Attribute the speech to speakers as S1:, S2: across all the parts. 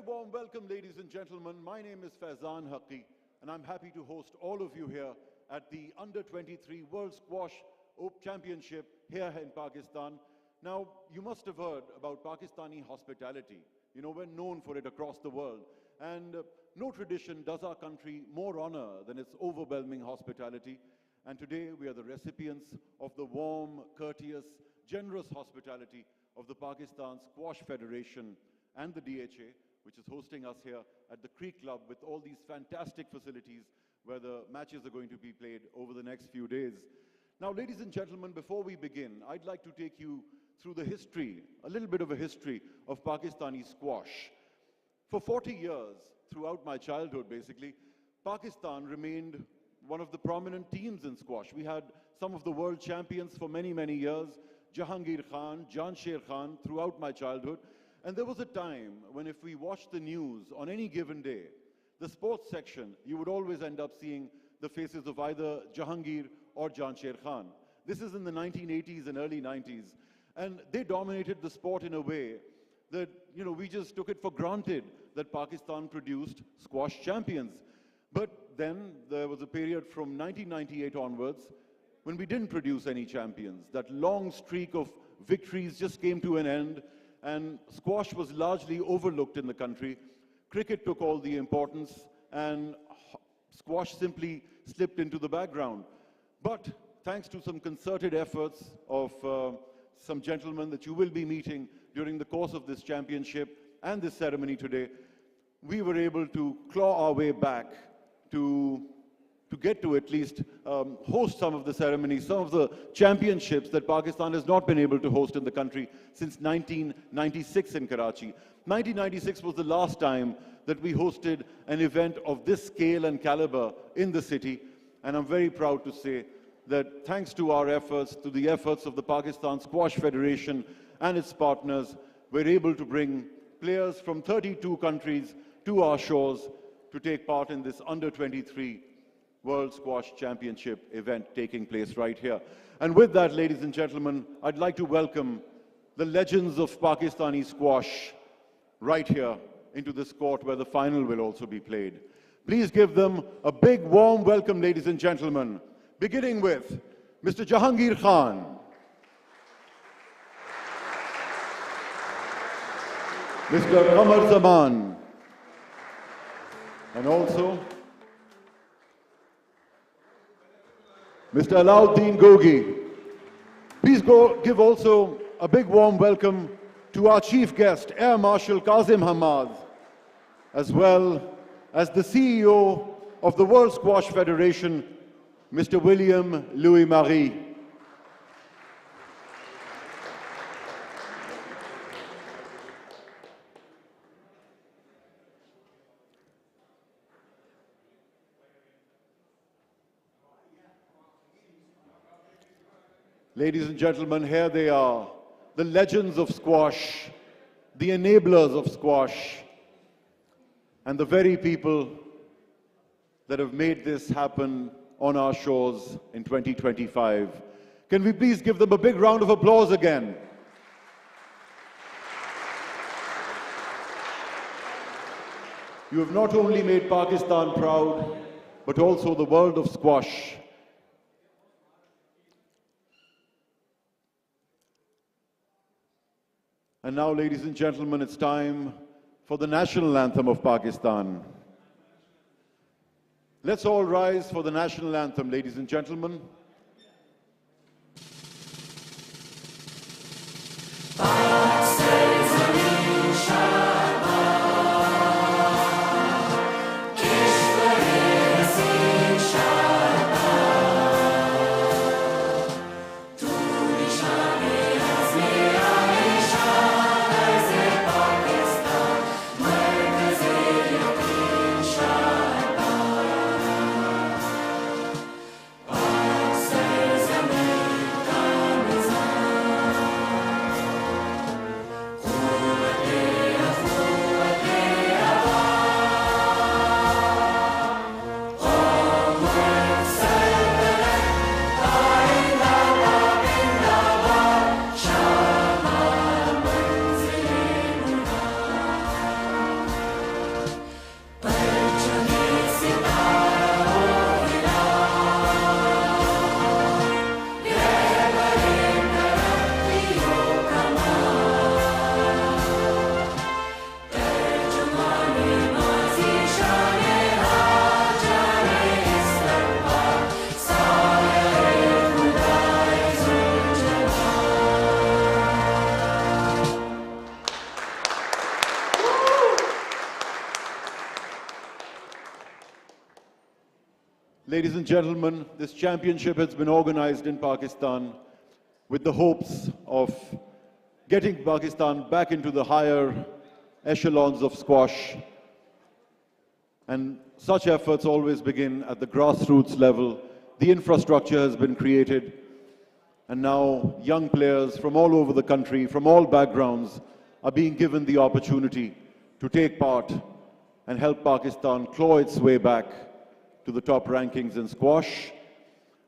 S1: warm welcome, ladies and gentlemen. My name is Faizan Haqqi, and I'm happy to host all of you here at the Under-23 World Squash Championship here in Pakistan. Now, you must have heard about Pakistani hospitality. You know, we're known for it across the world. And no tradition does our country more honor than its overwhelming hospitality. And today, we are the recipients of the warm, courteous, generous hospitality of the Pakistan Squash Federation and the DHA, which is hosting us here at the Creek Club with all these fantastic facilities where the matches are going to be played over the next few days. Now, ladies and gentlemen, before we begin, I'd like to take you through the history, a little bit of a history of Pakistani squash. For 40 years, throughout my childhood basically, Pakistan remained one of the prominent teams in squash. We had some of the world champions for many, many years, Jahangir Khan, Jansher Khan, throughout my childhood. And there was a time when if we watched the news on any given day, the sports section, you would always end up seeing the faces of either Jahangir or Jansher Khan. This is in the 1980s and early 90s. And they dominated the sport in a way that, you know, we just took it for granted that Pakistan produced squash champions. But then there was a period from 1998 onwards when we didn't produce any champions. That long streak of victories just came to an end, and squash was largely overlooked in the country. Cricket took all the importance, and squash simply slipped into the background. But thanks to some concerted efforts of some gentlemen that you will be meeting during the course of this championship and this ceremony today, we were able to claw our way back to get to at least host some of the ceremonies, some of the championships that Pakistan has not been able to host in the country since 1996 in Karachi. 1996 was the last time that we hosted an event of this scale and caliber in the city, and I'm very proud to say that thanks to our efforts, to the efforts of the Pakistan Squash Federation and its partners, we're able to bring players from 32 countries to our shores to take part in this Under-23 World Squash Championship event taking place right here. And with that, ladies and gentlemen, I'd like to welcome the legends of Pakistani squash right here into this court where the final will also be played. Please give them a big warm welcome, ladies and gentlemen, beginning with Mr. Jahangir Khan, Mr. Qamar Zaman, and also Mr. Alauddin Gogi. Please give also a big warm welcome to our chief guest, Air Marshal Kazim Hamad, as well as the CEO of the World Squash Federation, Mr. William Louis-Marie. Ladies and gentlemen, here they are, the legends of squash, the enablers of squash, and the very people that have made this happen on our shores in 2025. Can we please give them a big round of applause again? You have not only made Pakistan proud, but also the world of squash. And now, ladies and gentlemen, it's time for the national anthem of Pakistan. Let's all rise for the national anthem, ladies and gentlemen. Ladies and gentlemen, this championship has been organized in Pakistan with the hopes of getting Pakistan back into the higher echelons of squash. And such efforts always begin at the grassroots level. The infrastructure has been created, and now young players from all over the country, from all backgrounds, are being given the opportunity to take part and help Pakistan claw its way back to the top rankings in squash.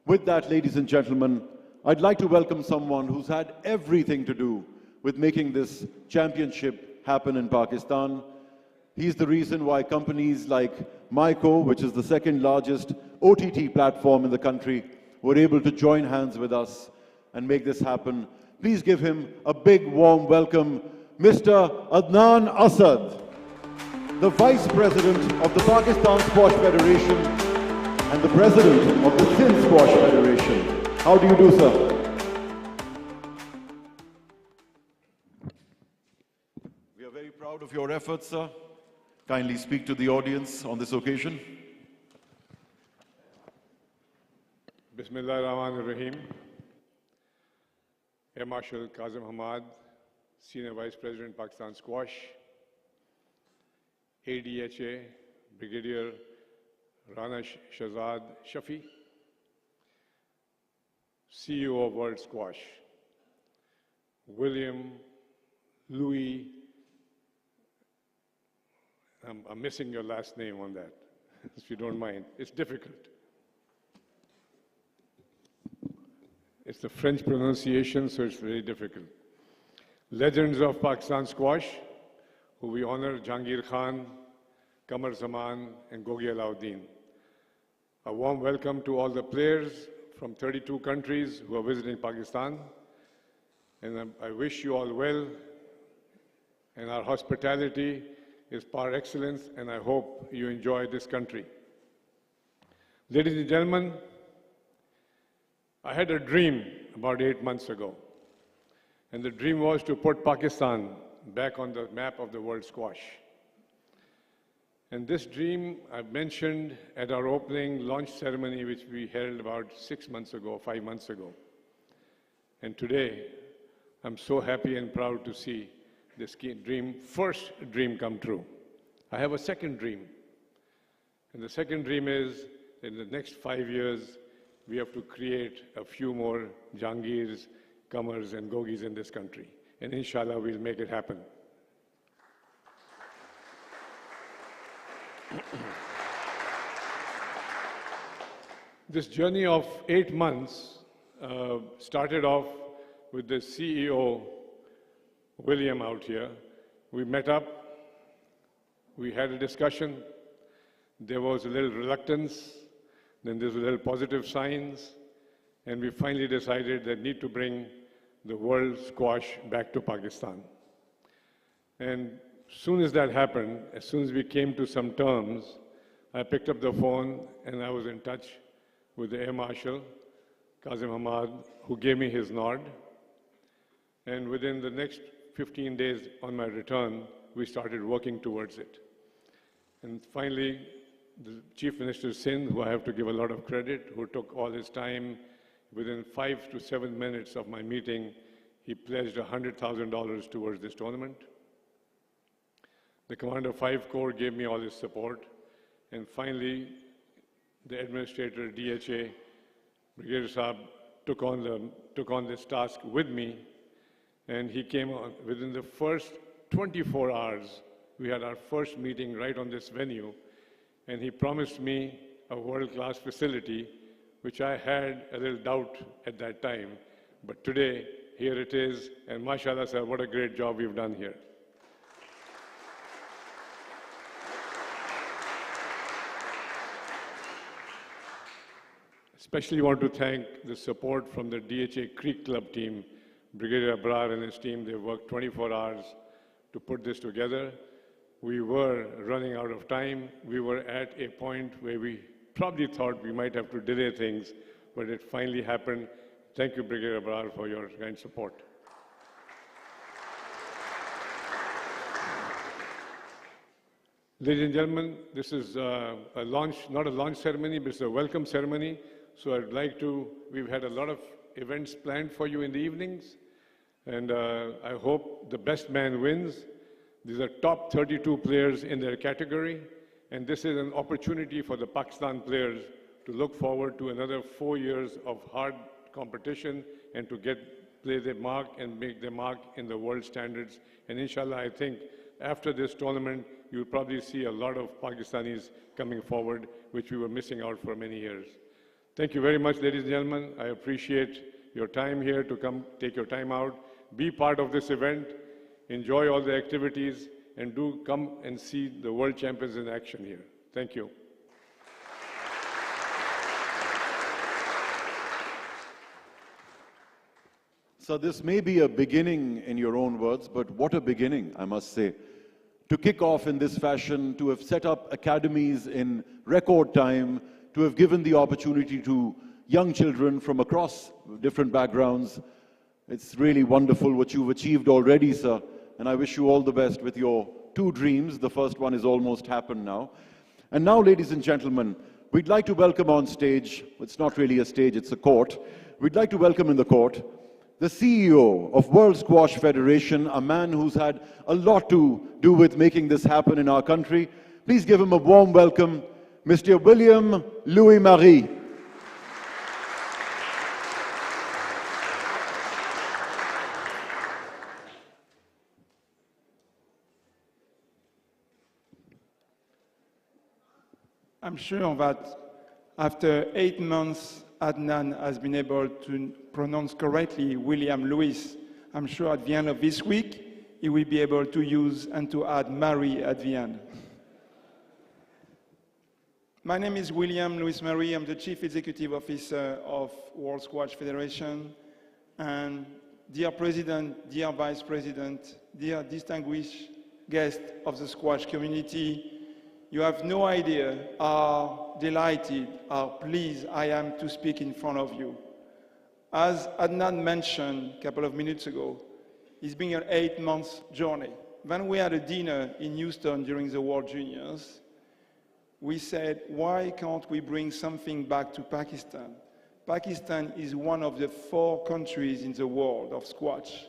S1: With that, ladies and gentlemen, I'd like to welcome someone who's had everything to do with making this championship happen in Pakistan. He's the reason why companies like myco, which is the second largest OTT platform in the country, were able to join hands with us and make this happen. Please give him a big warm welcome, Mr. Adnan Asad, the Vice President of the Pakistan Squash Federation and the President of the Sindh Squash Federation. How do you do, sir? We are very proud of your efforts, sir. Kindly speak to the audience on this occasion.
S2: Bismillah ar-Rahman ar-Rahim. Air Marshal Kazim Hamad, Senior Vice President, Pakistan Squash. ADHA, Brigadier Rana Shahzad Shafi, CEO of World Squash. William, Louis, I'm missing your last name on that, if you don't mind. It's difficult. It's the French pronunciation, so it's very difficult. Legends of Pakistan Squash, who we honor, Jahangir Khan, Qamar Zaman, and Gogi Alauddin. A warm welcome to all the players from 32 countries who are visiting Pakistan. And I wish you all well. And our hospitality is par excellence, and I hope you enjoy this country. Ladies and gentlemen, I had a dream about 8 months ago. And the dream was to put Pakistan back on the map of the world squash. And this dream I mentioned at our opening launch ceremony, which we held about 6 months ago, 5 months ago. And today, I'm so happy and proud to see this first dream come true. I have a second dream. And the second dream is, in the next 5 years, we have to create a few more Jahangirs, Qamars, and Gogis in this country. And inshallah, we'll make it happen. This journey of 8 months started off with the CEO, William, out here. We met up, we had a discussion. There was a little reluctance, then there's a little positive signs, and we finally decided that need to bring the world squash back to Pakistan. And as soon as that happened, as soon as we came to some terms, I picked up the phone and I was in touch with the Air Marshal, Kazim Hamad, who gave me his nod. And within the next 15 days on my return, we started working towards it. And finally, the Chief Minister Sindh, who I have to give a lot of credit, who took all his time, within 5 to 7 minutes of my meeting, he pledged $100,000 towards this tournament. The Commander 5 Corps gave me all his support. And finally, the administrator, DHA, Brigadier Saab, took on this task with me. And he came on within the first 24 hours. We had our first meeting right on this venue. And he promised me a world-class facility, which I had a little doubt at that time. But today, here it is. And mashallah, sir, what a great job we've done here. Especially want to thank the support from the DHA Creek Club team, Brigadier Abrar and his team. They worked 24 hours to put this together. We were running out of time. We were at a point where we probably thought we might have to delay things, but it finally happened. Thank you, Brigadier Abrar, for your kind support. Ladies and gentlemen, this is a launch, not a launch ceremony, but it's a welcome ceremony. So I'd like to, we've had a lot of events planned for you in the evenings, and I hope the best man wins. These are top 32 players in their category, and this is an opportunity for the Pakistan players to look forward to another 4 years of hard competition and to play their mark and make their mark in the world standards. And inshallah, I think after this tournament, you'll probably see a lot of Pakistanis coming forward, which we were missing out for many years. Thank you very much, ladies and gentlemen. I appreciate your time here to come take your time out, be part of this event, enjoy all the activities, and do come and see the world champions in action here. Thank you.
S1: So this may be a beginning in your own words, but what a beginning, I must say. To kick off in this fashion, to have set up academies in record time, to have given the opportunity to young children from across different backgrounds. It's really wonderful what you've achieved already, sir. And I wish you all the best with your 2 dreams. The first one is almost happened now. And now, ladies and gentlemen, we'd like to welcome on stage, it's not really a stage, it's a court. We'd like to welcome in the court the CEO of World Squash Federation, a man who's had a lot to do with making this happen in our country. Please give him a warm welcome, Mr. William Louis-Marie.
S3: I'm sure that after 8 months, Adnan has been able to pronounce correctly William Louis. I'm sure at the end of this week, he will be able to use and to add Marie at the end. My name is William Louis-Marie. I'm the Chief Executive Officer of World Squash Federation. And dear President, dear Vice President, dear distinguished guests of the squash community, you have no idea how delighted, how pleased I am to speak in front of you. As Adnan mentioned a couple of minutes ago, it's been an 8-month journey. When we had a dinner in Houston during the World Juniors, we said, why can't we bring something back to Pakistan? Pakistan is one of the 4 countries in the world of squash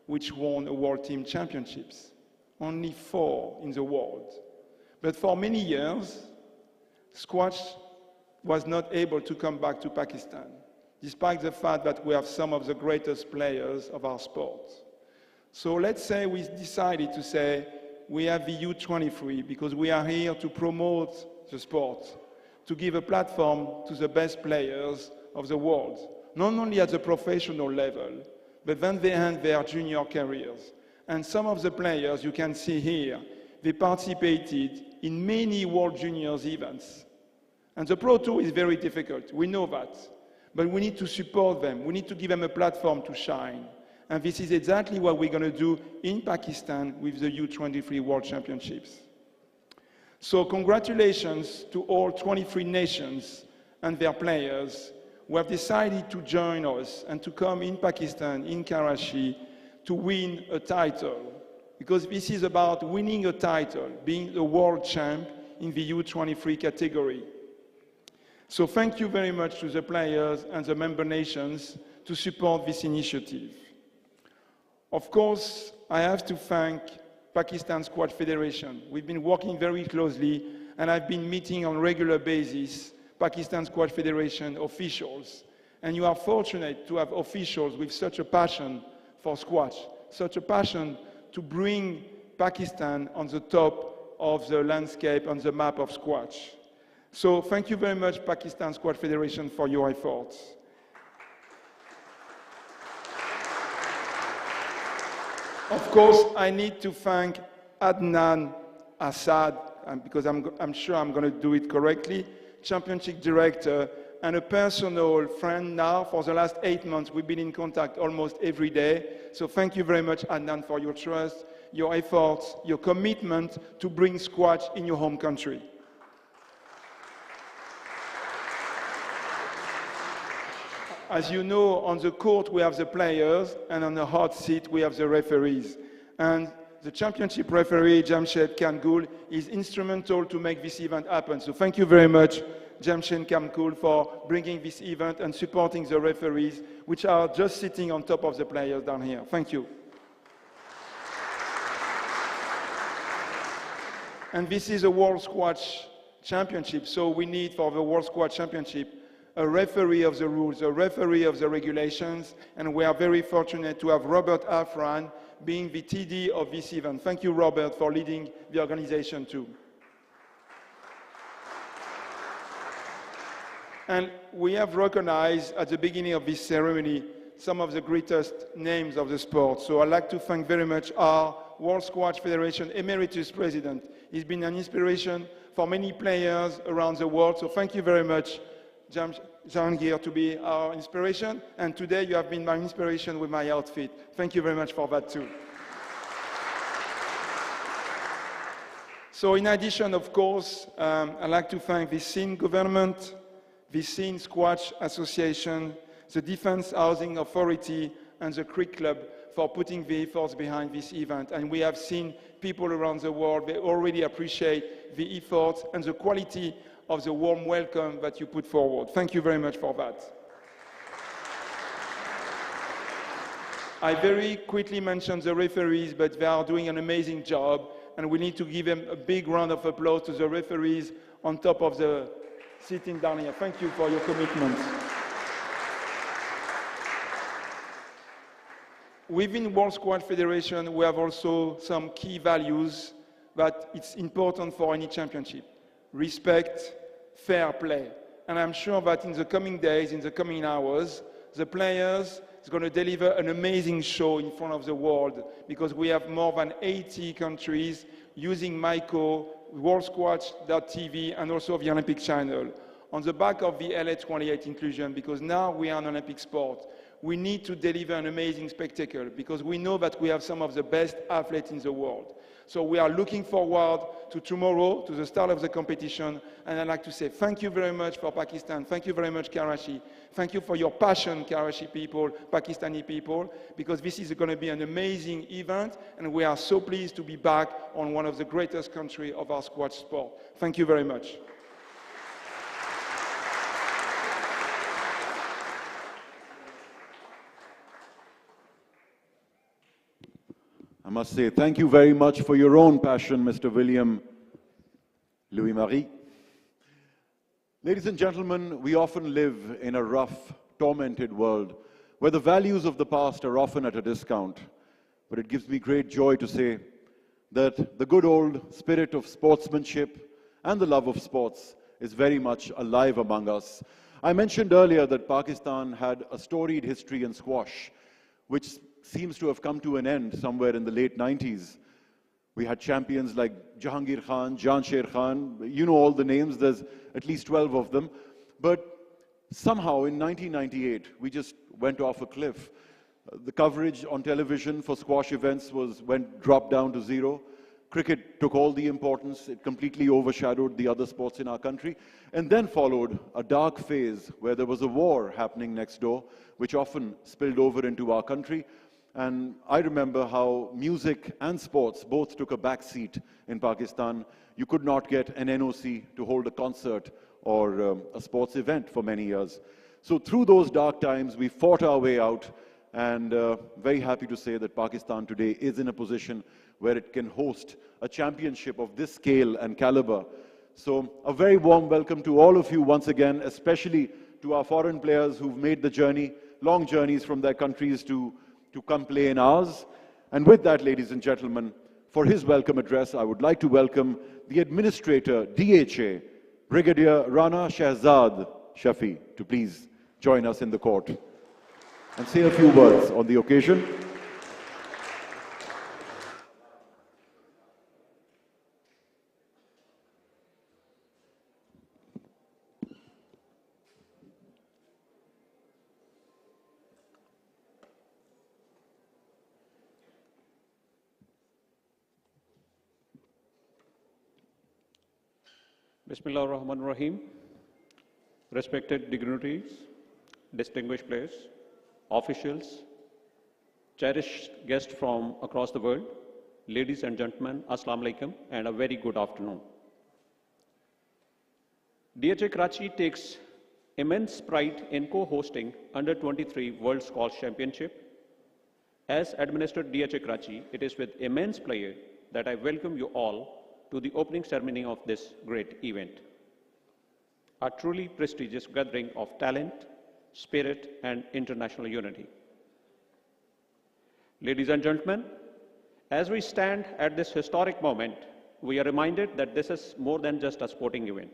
S3: which won a World Team Championships. Only 4 in the world. But for many years, squash was not able to come back to Pakistan, despite the fact that we have some of the greatest players of our sport. So let's say we decided to say, we have the U23 because we are here to promote the sport, to give a platform to the best players of the world, not only at the professional level, but when they end their junior careers. And some of the players you can see here, they participated in many World Juniors events. And the Pro Tour is very difficult, we know that. But we need to support them, we need to give them a platform to shine. And this is exactly what we're going to do in Pakistan with the U23 World Championships. So congratulations to all 23 nations and their players who have decided to join us and to come in Pakistan, in Karachi, to win a title. Because this is about winning a title, being the world champ in the U23 category. So thank you very much to the players and the member nations to support this initiative. Of course, I have to thank Pakistan Squash Federation. We've been working very closely, and I've been meeting on a regular basis Pakistan Squash Federation officials. And you are fortunate to have officials with such a passion for squash, such a passion to bring Pakistan on the top of the landscape, on the map of squash. So thank you very much, Pakistan Squash Federation, for your efforts. Of course, I need to thank Adnan Assad, because I'm sure I'm going to do it correctly, Championship Director, and a personal friend now. For the last 8 months, we've been in contact almost every day. So thank you very much, Adnan, for your trust, your efforts, your commitment to bring squash in your home country. As you know, on the court we have the players, and on the hot seat we have the referees. And the championship referee, Jamshed Kamkul, is instrumental to make this event happen. So thank you very much, Jamshed Kamkul, for bringing this event and supporting the referees, which are just sitting on top of the players down here. Thank you. And this is a World Squash Championship, so we need for the World Squash Championship a referee of the rules, a referee of the regulations, and we are very fortunate to have Robert Afran being the TD of this event. Thank you, Robert, for leading the organization too. And we have recognized at the beginning of this ceremony some of the greatest names of the sport. So I'd like to thank very much our World Squash Federation Emeritus President. He's been an inspiration for many players around the world. So thank you very much, Jahangir, to be our inspiration. And today you have been my inspiration with my outfit. Thank you very much for that too. So in addition, of course, I'd like to thank the Scene government, the Scene Squash Association, the Defense Housing Authority, and the Creek Club for putting the efforts behind this event. And we have seen people around the world, they already appreciate the efforts and the quality of the warm welcome that you put forward. Thank you very much for that. I very quickly mentioned the referees, but they are doing an amazing job, and we need to give them a big round of applause to the referees on top of the sitting down here. Thank you for your commitment. Within World Squash Federation, we have also some key values that it's important for any championship. Respect, fair play. And I'm sure that in the coming days, in the coming hours, the players is going to deliver an amazing show in front of the world, because we have more than 80 countries using myco, worldsquash.tv, and also the Olympic channel. On the back of the LA28 inclusion, because now we are an Olympic sport, we need to deliver an amazing spectacle, because we know that we have some of the best athletes in the world. So we are looking forward to tomorrow, to the start of the competition, and I'd like to say thank you very much for Pakistan, thank you very much Karachi, thank you for your passion, Karachi people, Pakistani people, because this is going to be an amazing event, and we are so pleased to be back on one of the greatest countries of our squash sport. Thank you very much.
S1: I must say thank you very much for your own passion, Mr. William Louis-Marie. Ladies and gentlemen, we often live in a rough, tormented world where the values of the past are often at a discount. But it gives me great joy to say that the good old spirit of sportsmanship and the love of sports is very much alive among us. I mentioned earlier that Pakistan had a storied history in squash, which seems to have come to an end somewhere in the late 90s. We had champions like Jahangir Khan, Jansher Khan, you know all the names, there's at least 12 of them. But somehow in 1998, we just went off a cliff. The coverage on television for squash events dropped down to zero. Cricket took all the importance, it completely overshadowed the other sports in our country. And then followed a dark phase where there was a war happening next door, which often spilled over into our country. And I remember how music and sports both took a back seat in Pakistan. You could not get an NOC to hold a concert or a sports event for many years. So through those dark times, we fought our way out, and very happy to say that Pakistan today is in a position where it can host a championship of this scale and caliber. So a very warm welcome to all of you once again, especially to our foreign players who've made the journey, long journeys from their countries to come play in ours. And with that, ladies and gentlemen, for his welcome address, I would like to welcome the Administrator, DHA, Brigadier Rana Shahzad Shafi, to please join us in the court and say a few words on the occasion.
S4: Bismillah ar-Rahman ar-Rahim. Respected dignitaries, distinguished players, officials, cherished guests from across the world, ladies and gentlemen, Assalamu alaikum, and a very good afternoon. DHA Karachi takes immense pride in co-hosting Under-23 World Squash Championship. As administered DHA Karachi, it is with immense pleasure that I welcome you all to the opening ceremony of this great event. A truly prestigious gathering of talent, spirit, and international unity. Ladies and gentlemen, as we stand at this historic moment, we are reminded that this is more than just a sporting event.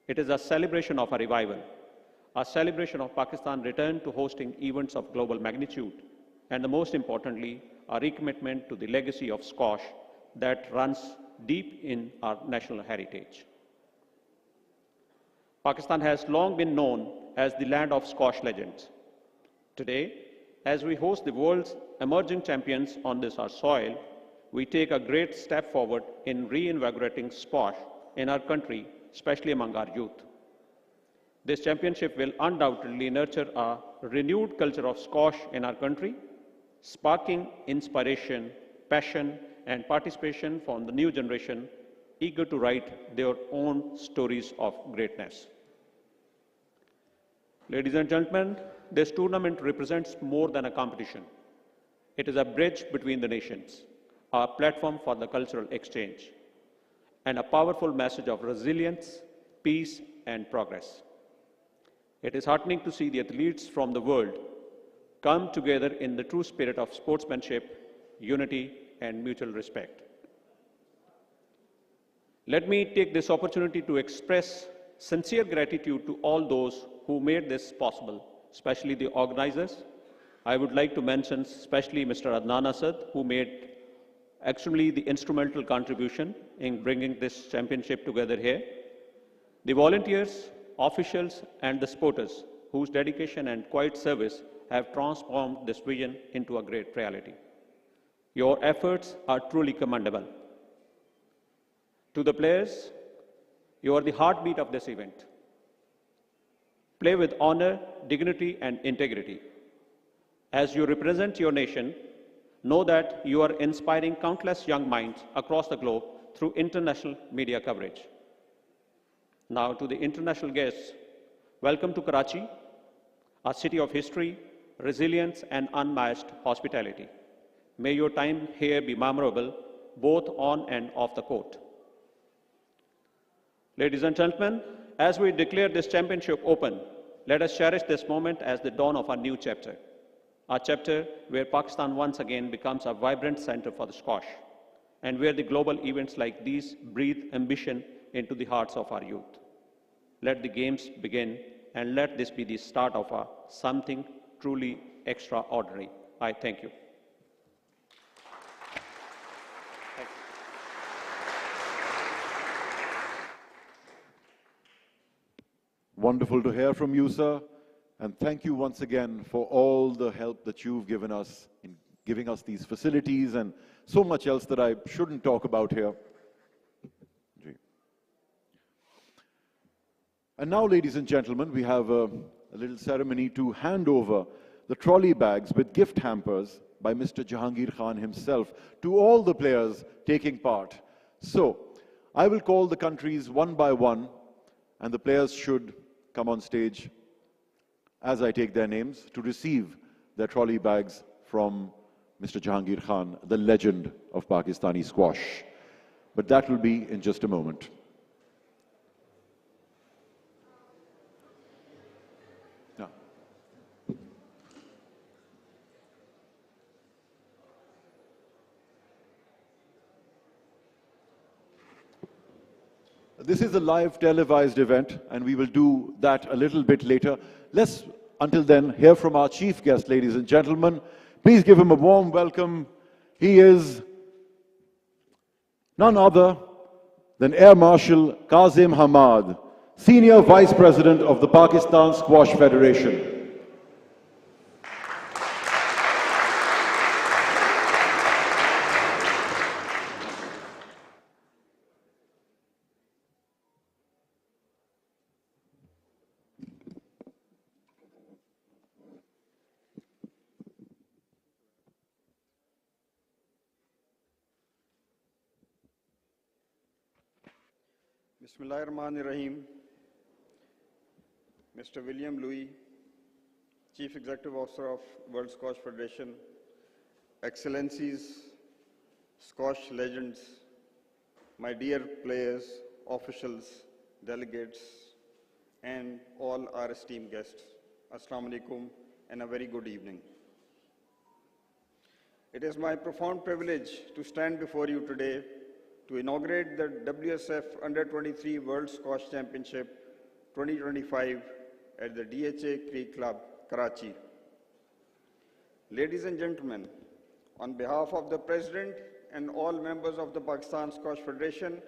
S4: It is a celebration of a revival, a celebration of Pakistan's return to hosting events of global magnitude, and most importantly, a recommitment to the legacy of squash that runs deep in our national heritage. Pakistan has long been known as the land of squash legends. Today, as we host the world's emerging champions on this our soil, we take a great step forward in reinvigorating squash in our country, especially among our youth. This championship will undoubtedly nurture a renewed culture of squash in our country, sparking inspiration, passion, and participation from the new generation eager to write their own stories of greatness. Ladies and gentlemen, this tournament represents more than a competition. It is a bridge between the nations, a platform for the cultural exchange, and a powerful message of resilience, peace, and progress. It is heartening to see the athletes from the world come together in the true spirit of sportsmanship, unity, and mutual respect. Let me take this opportunity to express sincere gratitude to all those who made this possible, especially the organizers. I would like to mention especially Mr. Adnan Asad, who made extremely the instrumental contribution in bringing this championship together here. The volunteers, officials, and the supporters, whose dedication and quiet service have transformed this vision into a great reality. Your efforts are truly commendable. To the players, you are the heartbeat of this event. Play with honor, dignity, and integrity. As you represent your nation, know that you are inspiring countless young minds across the globe through international media coverage. Now to the international guests, welcome to Karachi, a city of history, resilience, and unmatched hospitality. May your time here be memorable, both on and off the court. Ladies and gentlemen, as we declare this championship open, let us cherish this moment as the dawn of a new chapter. A chapter where Pakistan once again becomes a vibrant center for the squash, and where the global events like these breathe ambition into the hearts of our youth. Let the games begin, and let this be the start of something truly extraordinary. I thank you.
S1: Wonderful to hear from you, sir. And thank you once again for all the help that you've given us in giving us these facilities and so much else that I shouldn't talk about here. And now, ladies and gentlemen, we have a little ceremony to hand over the trolley bags with gift hampers by Mr. Jahangir Khan himself to all the players taking part. So, I will call the countries one by one, and the players should come on stage as I take their names to receive their trolley bags from Mr. Jahangir Khan, the legend of Pakistani squash. But that will be in just a moment. Now, this is a live televised event, and we will do that a little bit later. Let's, until then, hear from our chief guest, ladies and gentlemen. Please give him a warm welcome. He is none other than Air Marshal Kazim Hamad, Senior Vice President of the Pakistan Squash Federation.
S5: Bismillahirrahmanirrahim. Mr. William Louis, Chief Executive Officer of World Squash Federation, Excellencies, squash legends, my dear players, officials, delegates, and all our esteemed guests, Assalamu alaikum and a very good evening. It is my profound privilege to stand before you today to inaugurate the WSF Under-23 World Squash Championship 2025 at the DHA Creek Club, Karachi. Ladies and gentlemen, on behalf of the President and all members of the Pakistan Squash Federation,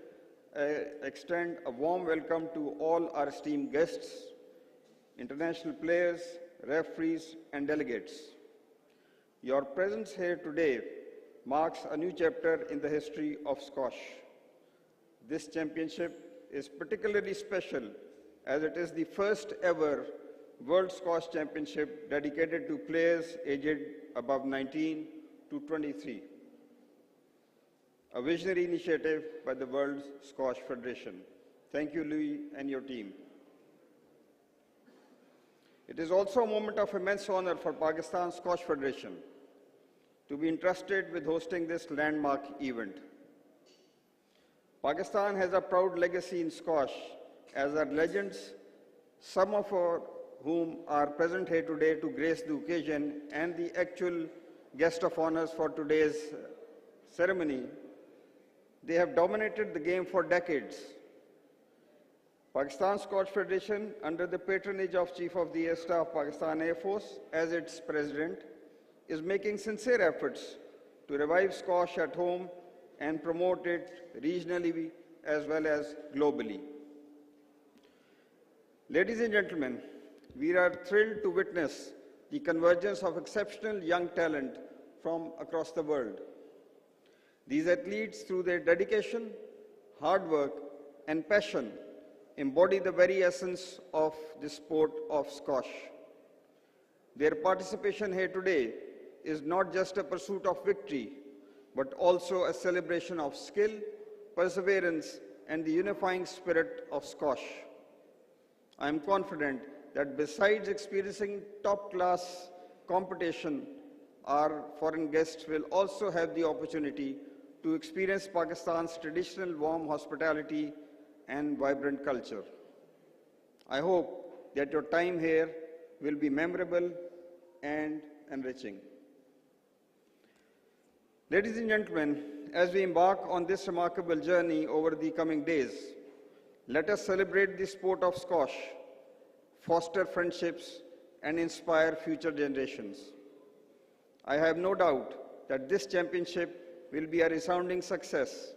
S5: I extend a warm welcome to all our esteemed guests, international players, referees, and delegates. Your presence here today marks a new chapter in the history of squash. This championship is particularly special as it is the first ever World Squash Championship dedicated to players aged above 19 to 23, a visionary initiative by the World Squash Federation. Thank you, Louis, and your team. It is also a moment of immense honor for Pakistan Squash Federation to be entrusted with hosting this landmark event. Pakistan has a proud legacy in squash, as our legends, some of whom are present here today to grace the occasion, and the actual guest of honors for today's ceremony, they have dominated the game for decades. Pakistan Squash Federation, under the patronage of Chief of the Air Staff, Pakistan Air Force, as its president, is making sincere efforts to revive squash at home and promote it regionally as well as globally. Ladies and gentlemen, we are thrilled to witness the convergence of exceptional young talent from across the world. These athletes, through their dedication, hard work, and passion, embody the very essence of the sport of squash. Their participation here today is not just a pursuit of victory, but also a celebration of skill, perseverance, and the unifying spirit of squash. I am confident that besides experiencing top-class competition, our foreign guests will also have the opportunity to experience Pakistan's traditional warm hospitality and vibrant culture. I hope that your time here will be memorable and enriching. Ladies and gentlemen, as we embark on this remarkable journey over the coming days, let us celebrate the sport of squash, foster friendships, and inspire future generations. I have no doubt that this championship will be a resounding success,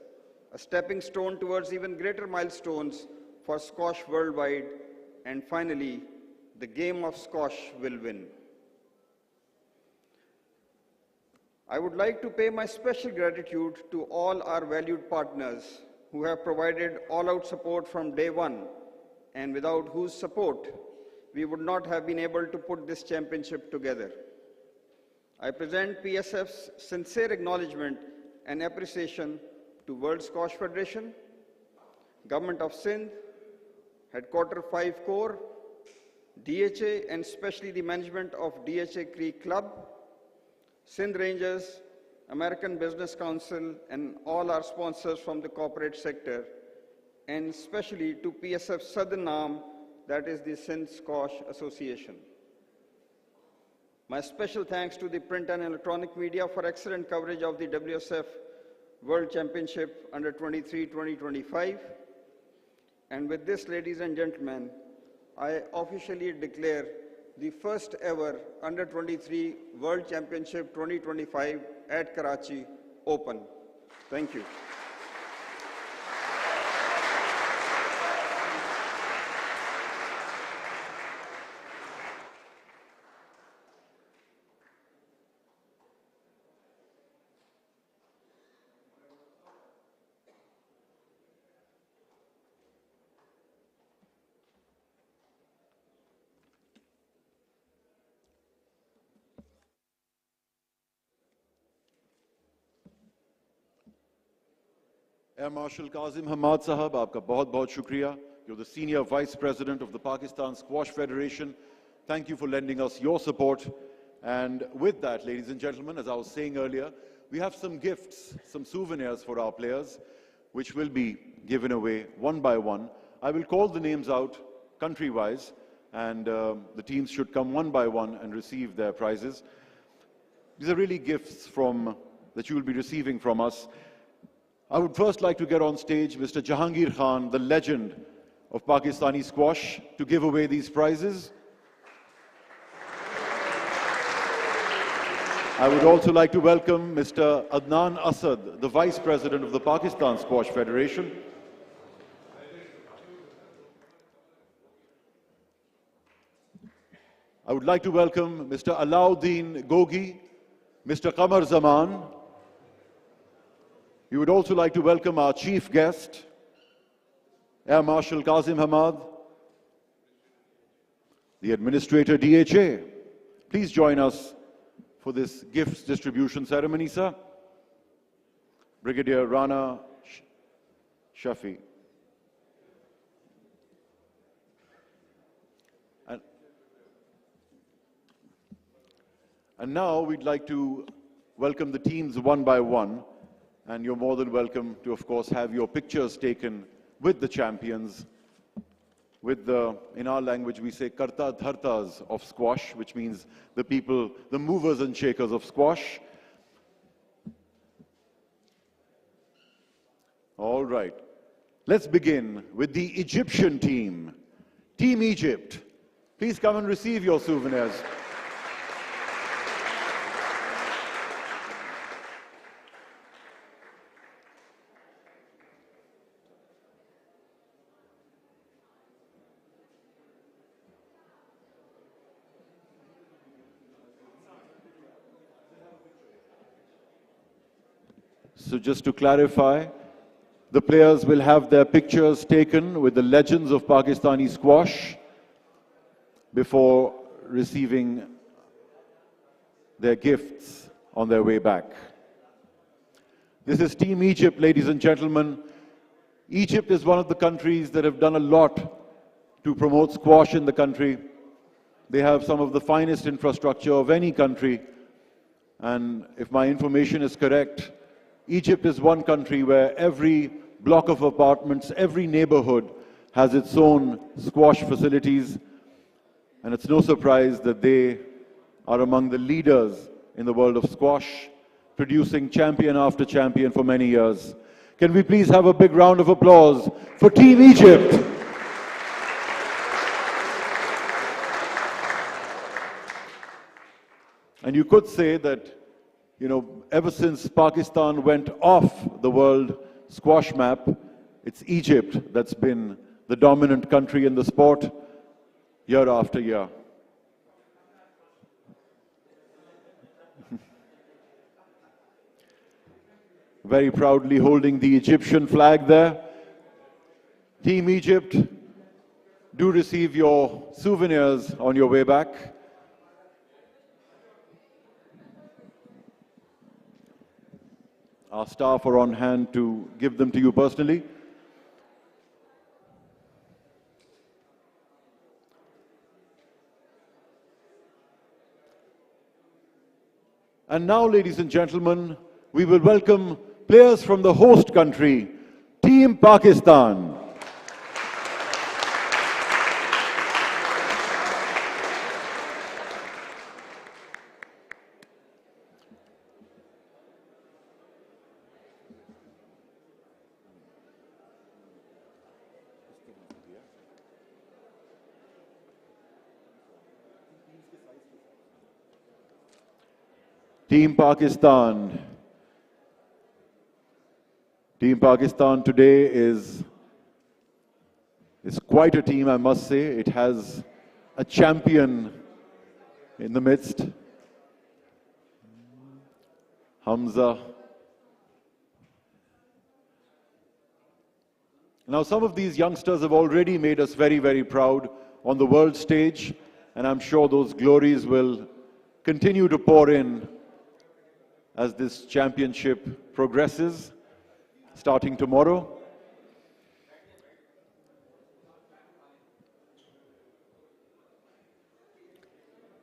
S5: a stepping stone towards even greater milestones for squash worldwide, and finally, the game of squash will win. I would like to pay my special gratitude to all our valued partners who have provided all-out support from day one, and without whose support, we would not have been able to put this championship together. I present PSF's sincere acknowledgement and appreciation to World Squash Federation, Government of Sindh, Headquarter 5 Corps, DHA, and especially the management of DHA Creek Club, Sindh Rangers, American Business Council, and all our sponsors from the corporate sector, and especially to PSF's southern arm, that is the Sindh Squash Association. My special thanks to the print and electronic media for excellent coverage of the WSF World Championship Under-23 2025. And with this, ladies and gentlemen, I officially declare the first ever Under-23 World Championship 2025 at Karachi open. Thank you.
S1: Air Marshal Kazim Hamad Sahab, aapka bahut bahut shukriya. You're the Senior Vice President of the Pakistan Squash Federation. Thank you for lending us your support. And with that, ladies and gentlemen, as I was saying earlier, we have some gifts, some souvenirs for our players, which will be given away one by one. I will call the names out country-wise, and the teams should come one by one and receive their prizes. These are really gifts that you will be receiving from us. I would first like to get on stage Mr. Jahangir Khan, the legend of Pakistani squash, to give away these prizes. I would also like to welcome Mr. Adnan Asad, the Vice President of the Pakistan Squash Federation. I would like to welcome Mr. Alauddin Gogi, Mr. Qamar Zaman. We would also like to welcome our chief guest, Air Marshal Kazim Hamad, the Administrator DHA. Please join us for this gifts distribution ceremony, sir. Brigadier Rana Shafi. And now we'd like to welcome the teams one by one, and you're more than welcome to, of course, have your pictures taken with the champions, with in our language we say karta dhartas of squash, which means the people, the movers and shakers of squash. All right, let's begin with the Egyptian team. Team Egypt, please come and receive your souvenirs. So just to clarify, the players will have their pictures taken with the legends of Pakistani squash before receiving their gifts on their way back. This is Team Egypt, ladies and gentlemen. Egypt is one of the countries that have done a lot to promote squash in the country. They have some of the finest infrastructure of any country. And if my information is correct, Egypt is one country where every block of apartments, every neighborhood has its own squash facilities. And it's no surprise that they are among the leaders in the world of squash, producing champion after champion for many years. Can we please have a big round of applause for Team Egypt? And you could say that, you know, ever since Pakistan went off the world squash map, it's Egypt that's been the dominant country in the sport year after year. Very proudly holding the Egyptian flag there. Team Egypt, do receive your souvenirs on your way back. Our staff are on hand to give them to you personally. And now, ladies and gentlemen, we will welcome players from the host country, Team Pakistan. Team Pakistan. Team Pakistan today is quite a team, I must say. It has a champion in the midst, Hamza. Now, some of these youngsters have already made us very, very proud on the world stage, and I'm sure those glories will continue to pour in as this championship progresses. starting tomorrow.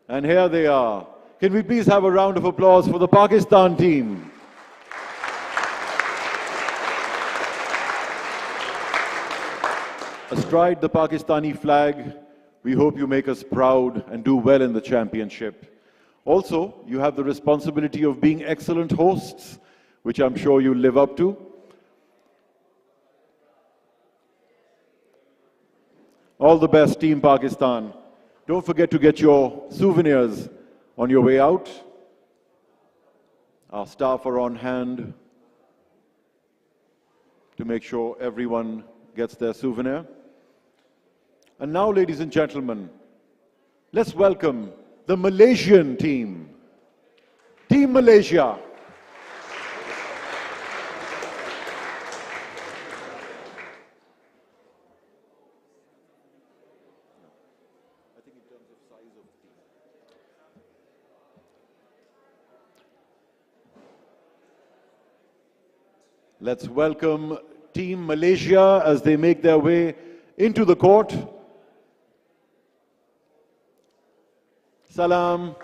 S1: And here they are. Can we please have a round of applause for the Pakistan team? Astride the Pakistani flag, we hope you make us proud and do well in the championship. Also, you have the responsibility of being excellent hosts, which I'm sure you'll live up to. All the best, Team Pakistan. Don't forget to get your souvenirs on your way out. Our staff are on hand to make sure everyone gets their souvenir. And now, ladies and gentlemen, let's welcome the Malaysian team. Team Malaysia. Let's welcome Team Malaysia as they make their way into the court. Salam.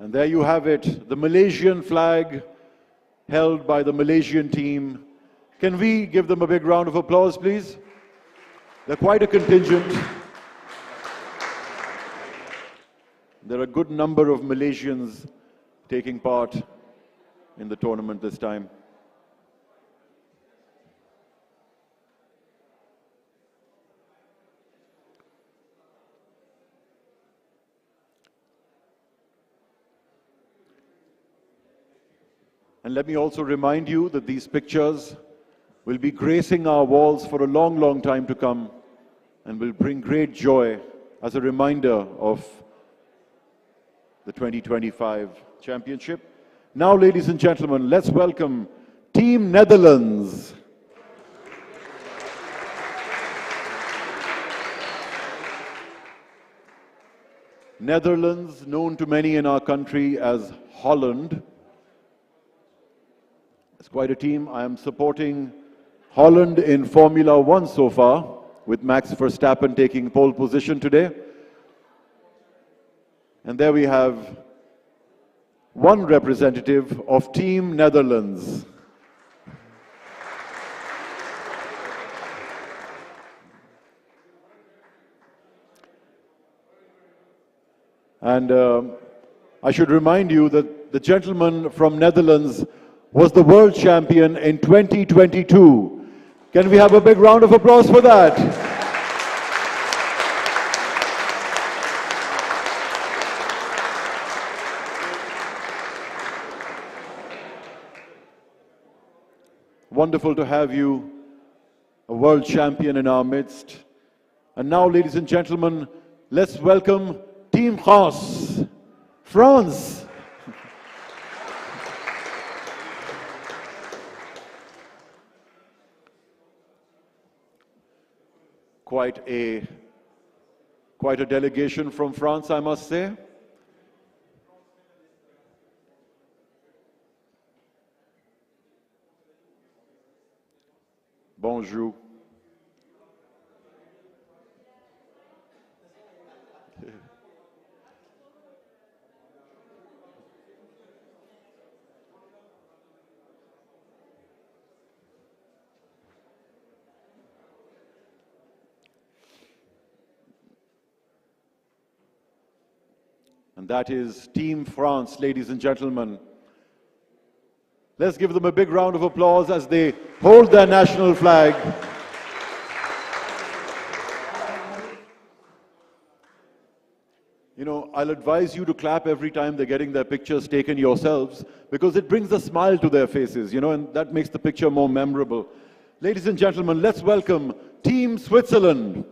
S1: And there you have it, the Malaysian flag held by the Malaysian team. Can we give them a big round of applause, please? They're quite a contingent. There are a good number of Malaysians taking part in the tournament this time. And let me also remind you that these pictures will be gracing our walls for a long, long time to come and will bring great joy as a reminder of the 2025 championship. Now, ladies and gentlemen, let's welcome Team Netherlands. Netherlands, known to many in our country as Holland. It's quite a team. I am supporting Holland in Formula One so far, with Max Verstappen taking pole position today. And there we have one representative of Team Netherlands. And I should remind you that the gentleman from Netherlands was the world champion in 2022. Can we have a big round of applause for that? Wonderful to have you, a world champion in our midst. And now, ladies and gentlemen, let's welcome Team France. France. Quite a delegation from France, I must say. Bonjour. And that is Team France, ladies and gentlemen. Let's give them a big round of applause as they hold their national flag. You know, I'll advise you to clap every time they're getting their pictures taken yourselves, because it brings a smile to their faces, you know, and that makes the picture more memorable. Ladies and gentlemen, let's welcome Team Switzerland.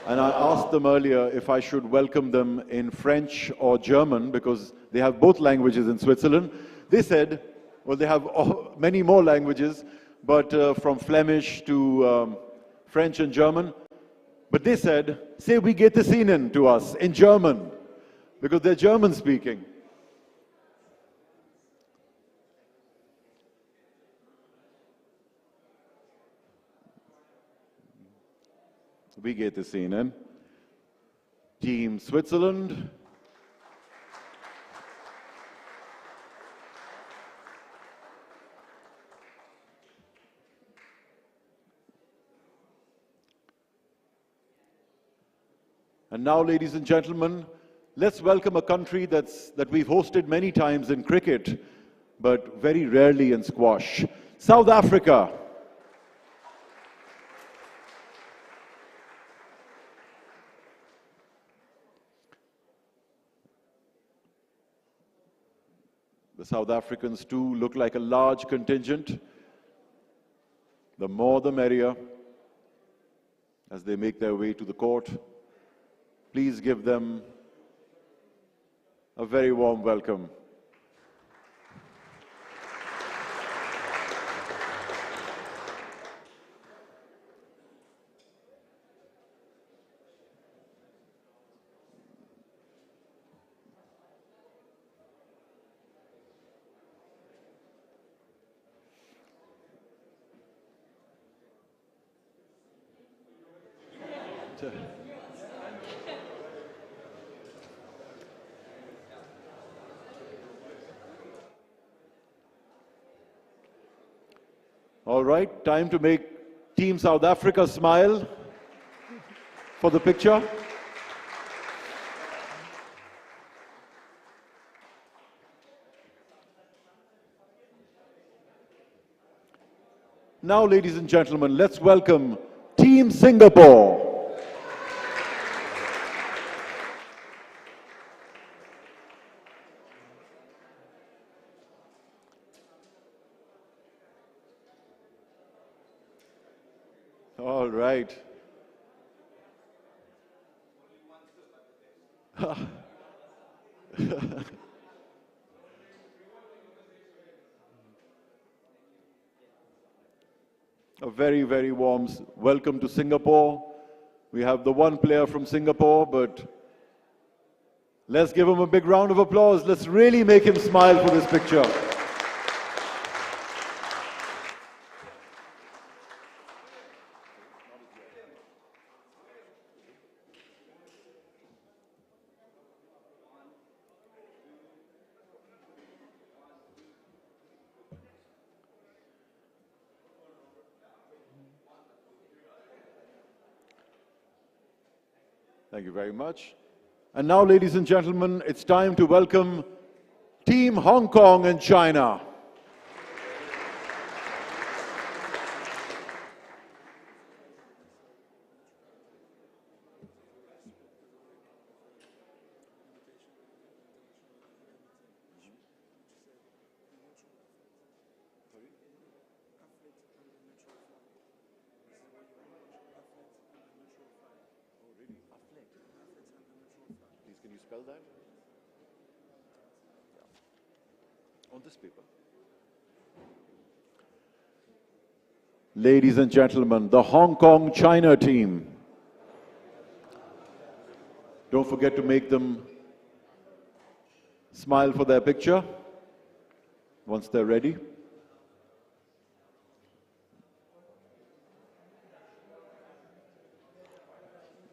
S1: And I asked them earlier if I should welcome them in French or German, because they have both languages in Switzerland. They said, well, they have many more languages, but from Flemish to French and German. But they said, say "wie geht es Ihnen" to us in German, because they're German speaking. Wie geht es Ihnen? Team Switzerland. And now, ladies and gentlemen, let's welcome a country that we've hosted many times in cricket, but very rarely in squash. South Africa. The South Africans too look like a large contingent. The more the merrier as they make their way to the court. Please give them a very warm welcome. All right, time to make Team South Africa smile for the picture. Now, ladies and gentlemen, let's welcome Team Singapore. All right. A very, very warm welcome to Singapore. We have the one player from Singapore, but let's give him a big round of applause. Let's really make him smile for this picture. Thank you very much. And now, ladies and gentlemen, it's time to welcome Team Hong Kong and China. Please, can you spell that? Yeah. On this paper. Ladies and gentlemen, the Hong Kong-China team. Don't forget to make them smile for their picture once they're ready.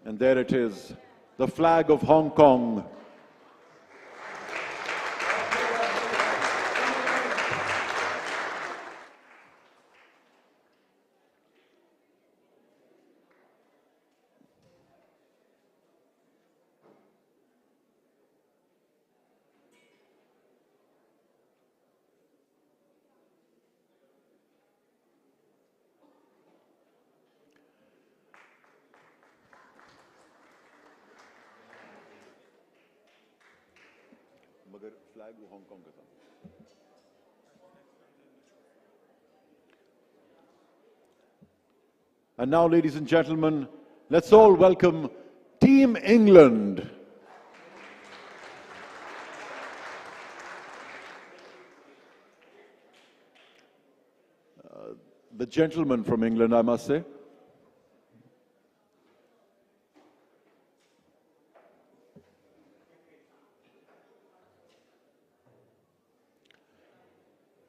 S1: And there it is, the flag of Hong Kong. मगर flag वो Hong Kong का था. And now, ladies and gentlemen, Let's all welcome Team England. The gentleman from England, I must say.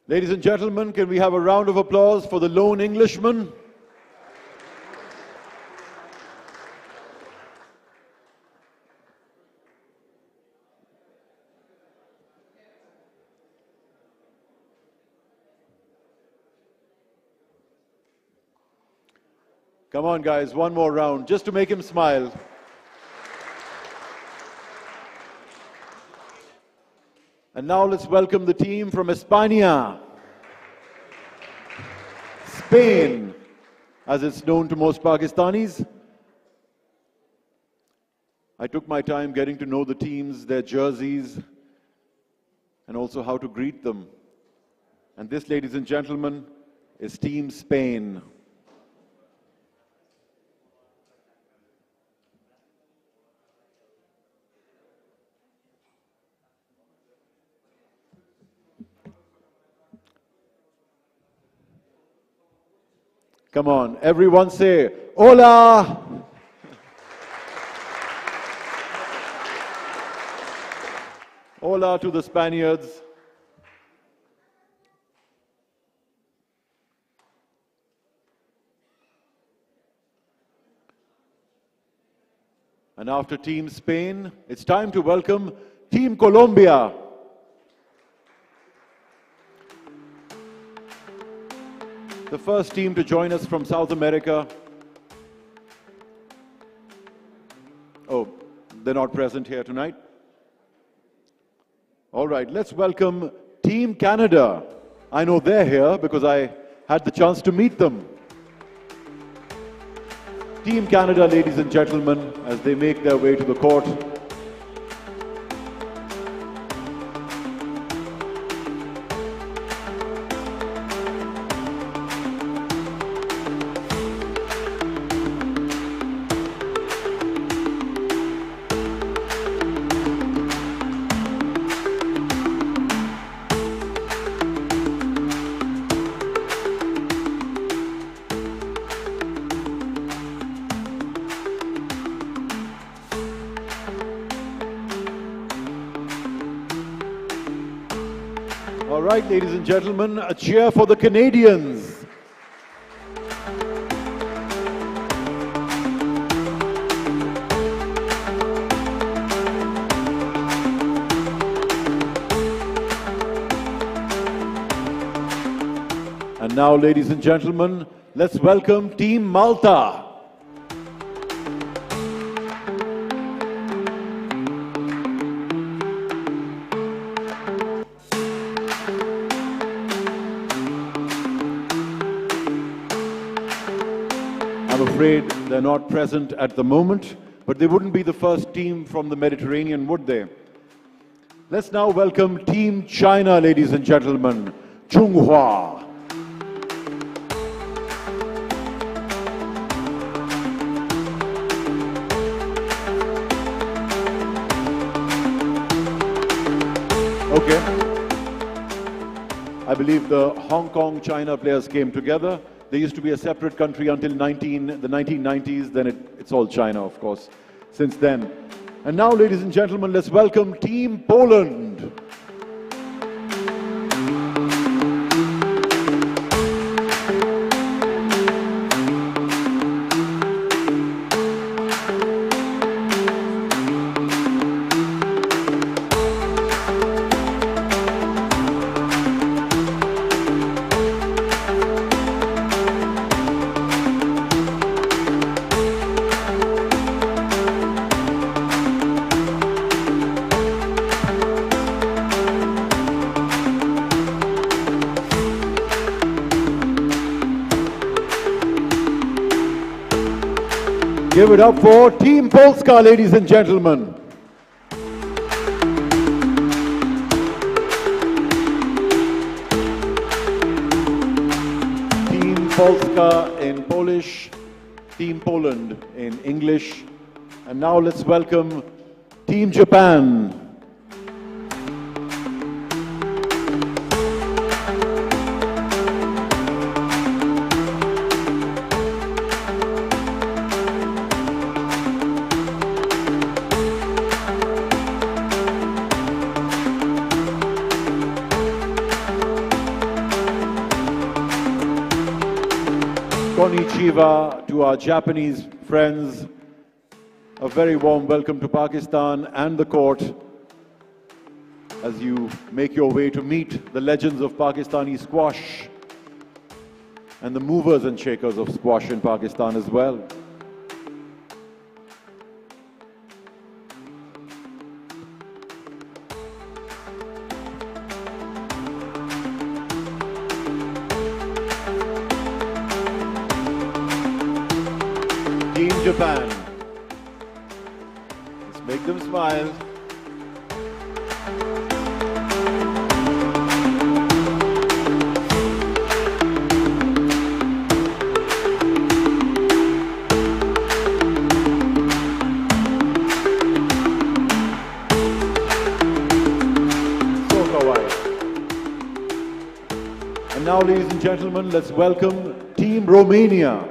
S1: Ladies and gentlemen, can we have a round of applause for the lone Englishman? Come on, guys, one more round, just to make him smile. And now let's welcome the team from España. Spain, as it's known to most Pakistanis. I took my time getting to know the teams, their jerseys, and also how to greet them. And this, ladies and gentlemen, is Team Spain. Come on, everyone say, Hola! Hola to the Spaniards. And after Team Spain, it's time to welcome Team Colombia. The first team to join us from South America. Oh, they're not present here tonight. All right, let's welcome Team Canada. I know they're here because I had the chance to meet them. Team Canada, ladies and gentlemen, as they make their way to the court. All right, ladies and gentlemen, a cheer for the Canadians. And now, ladies and gentlemen, let's welcome Team Malta. I'm afraid they're not present at the moment, but they wouldn't be the first team from the Mediterranean, would they? Let's now welcome Team China, ladies and gentlemen, Chunghua. Okay. I believe the Hong Kong-China players came together. They used to be a separate country until the 1990s, then it's all China, of course, since then. And now, ladies and gentlemen, let's welcome Team Poland. Give it up for Team Polska, ladies and gentlemen. Team Polska in Polish. Team Poland in English. And now let's welcome Team Japan. Konnichiwa to our Japanese friends. A very warm welcome to Pakistan and the court as you make your way to meet the legends of Pakistani squash and the movers and shakers of squash in Pakistan as well. Team Japan. Let's make them smile. So kawaii. And now, ladies and gentlemen, let's welcome Team Romania.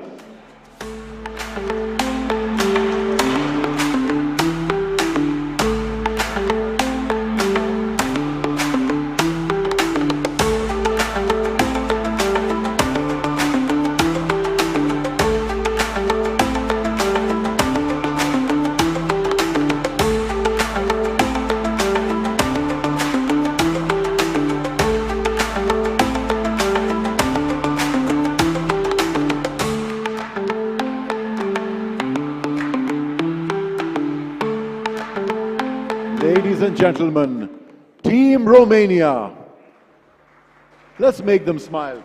S1: Ladies and gentlemen, Team Romania. Let's make them smile.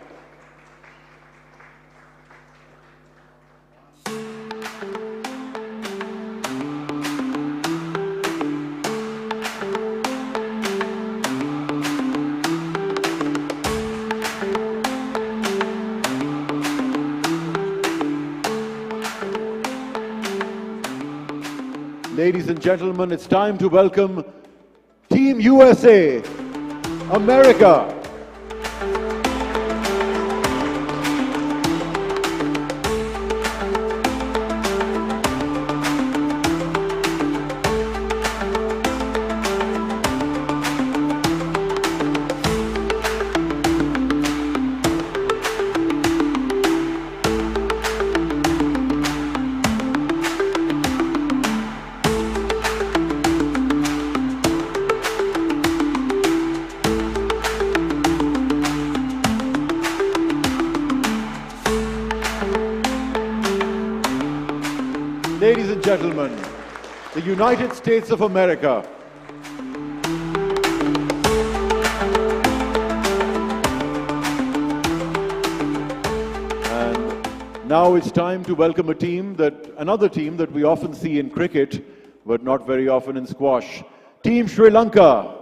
S1: Ladies and gentlemen, it's time to welcome Team USA, America. Ladies and gentlemen, the United States of America. And now it's time to welcome another team that we often see in cricket, but not very often in squash. Team Sri Lanka.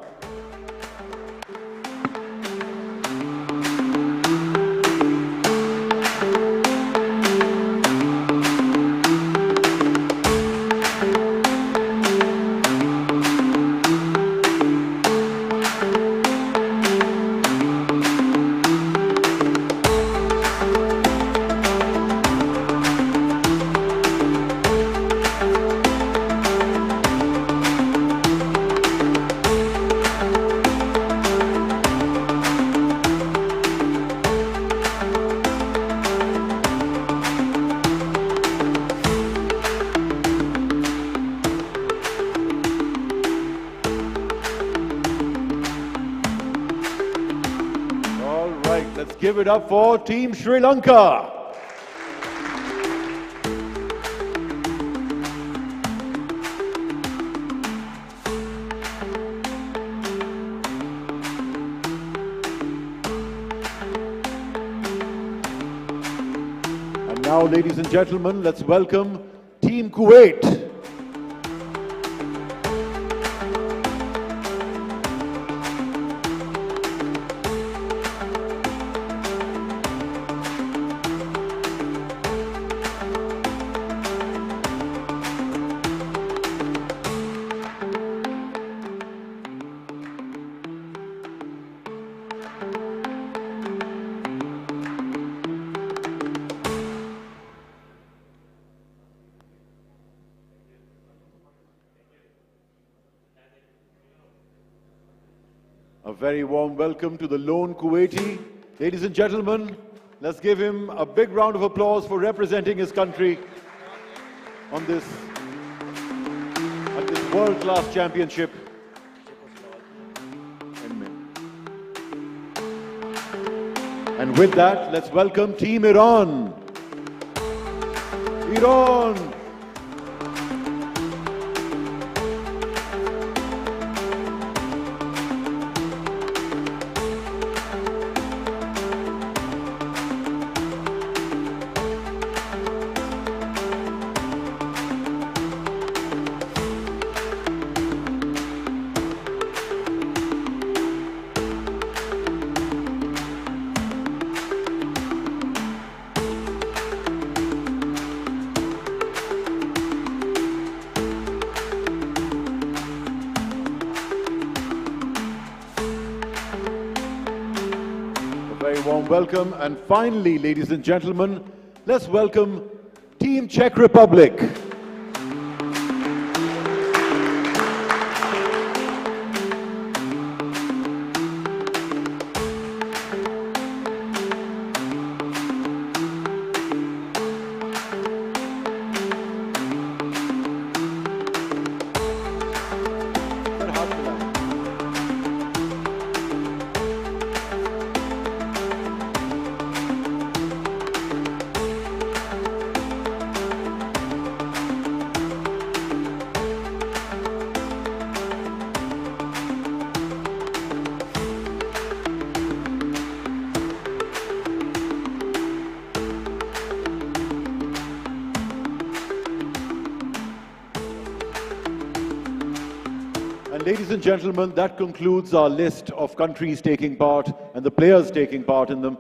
S1: Let's give it up for Team Sri Lanka. And now, ladies and gentlemen, let's welcome Team Kuwait. very warm welcome to the lone Kuwaiti. Ladies and gentlemen, let's give him a big round of applause for representing his country on this, at this world-class championship. And with that, let's welcome Team Iran. Iran! Very warm welcome. And finally, ladies and gentlemen, let's welcome Team Czech Republic. And ladies and gentlemen, that concludes our list of countries taking part and the players taking part in them.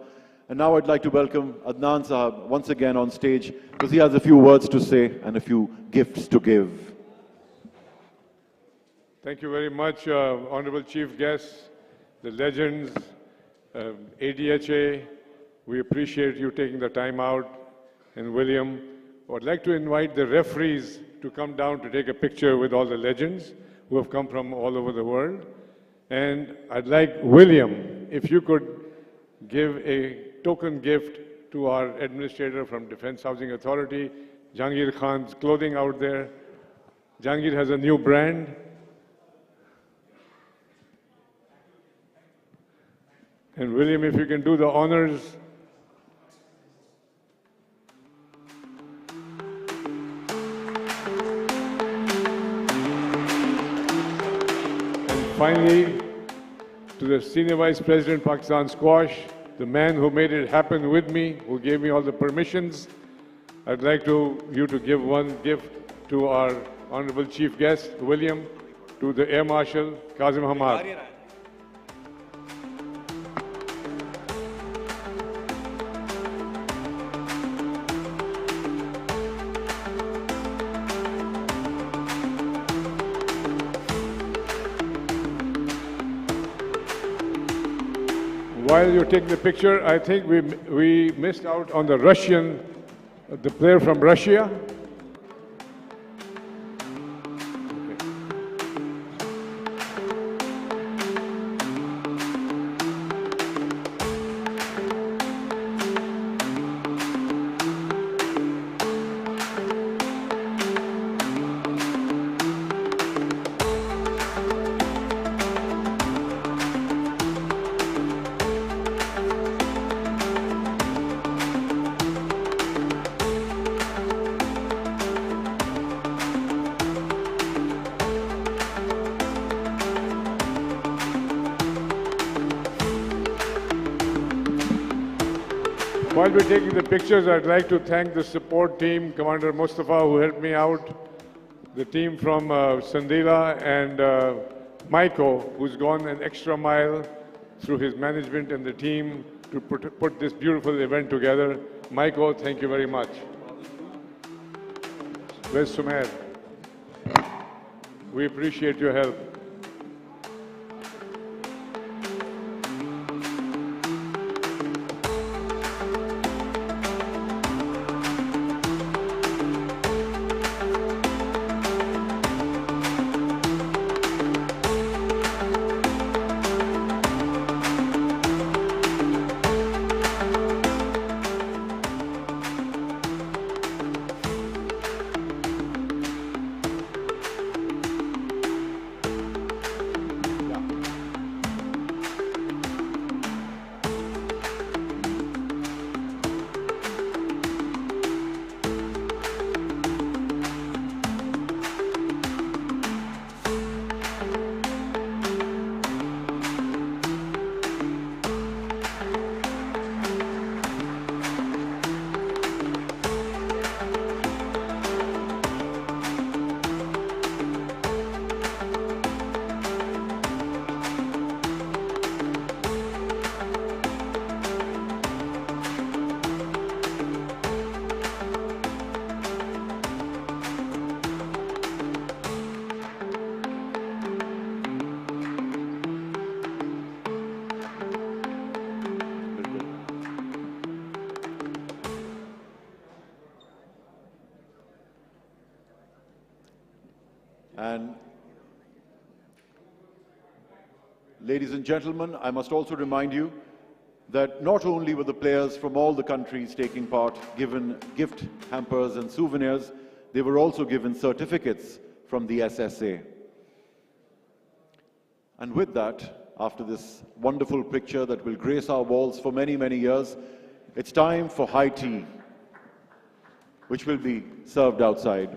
S1: And now I'd like to welcome Adnan Sahab once again on stage because he has a few words to say and a few gifts to give.
S2: Thank you very much, Honorable Chief Guests, the legends, ADHA. We appreciate you taking the time out. And William, I'd like to invite the referees to come down to take a picture with all the legends who have come from all over the world. And I'd like William, if you could give a token gift to our administrator from Defense Housing Authority, Jahangir Khan's clothing out there. Jahangir has a new brand. And William, if you can do the honors. Finally, to the Senior Vice President, Pakistan Squash, the man who made it happen with me, who gave me all the permissions, I'd like you to give one gift to our Honorable Chief Guest, William, to the Air Marshal, Kazim Hamad. While you're taking the picture, I think we missed out on the Russian, the player from Russia. While we're taking the pictures, I'd like to thank the support team, Commander Mustafa, who helped me out, the team from Sandila, and myco, who's gone an extra mile through his management and the team to put this beautiful event together. myco, thank you very much. Where's Sumer? We appreciate your help.
S1: And ladies and gentlemen, I must also remind you that not only were the players from all the countries taking part given gift hampers and souvenirs, they were also given certificates from the SSA. And with that, after this wonderful picture that will grace our walls for many, many years, it's time for high tea, which will be served outside.